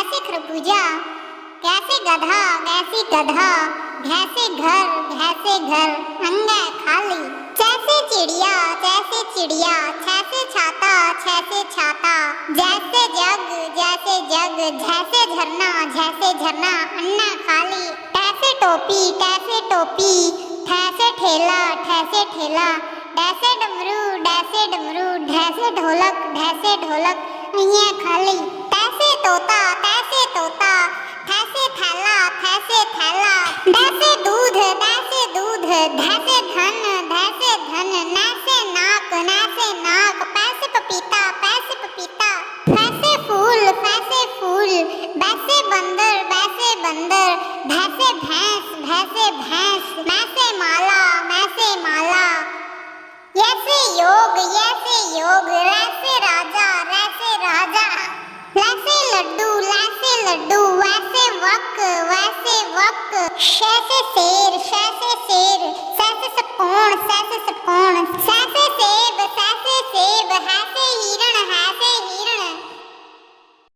कैसे खरबूजा, कैसे गधा, कैसी गधा, घैसे घर, घैसे घर, अंगा खाली, जैसे चिड़िया, जैसे चिड़िया, छैसे छाता, छैसे छाता, जैसे जग, जैसे जग, झैसे झरना, झैसे झरना, अन्ना खाली, कैसे टोपी, कैसे टोपी, ठैसे ठेला, ठैसे ठेला, डैसे डमरू, डैसे डमरू, ढैसे ढोलक, ढैसे ढोलक, अइयां खाली, तैसे तोता, तैसे तोता, थैसे थैला, थैसे थैला, डैसे दूध, दैसे दूध, धैसे धन, धैसे धन, नैसे नाक, नैसे नाक, पैसे पपीता, पैसे पपीता, फैसे फूल, फैसे फूल, बैसे बंदर, बैसे बंदर, भैसे भैंस, भैसे भैंस, मैसे माला, मैसे माला, ऐसे योग, ऐसे योग, रैसे राजा, रैसे राजा, लैसे लड्डू, लैसे लड्डू, वैसे वक, वैसे वक, शैसे शेर, शैसे शेर, सैसे सकोण,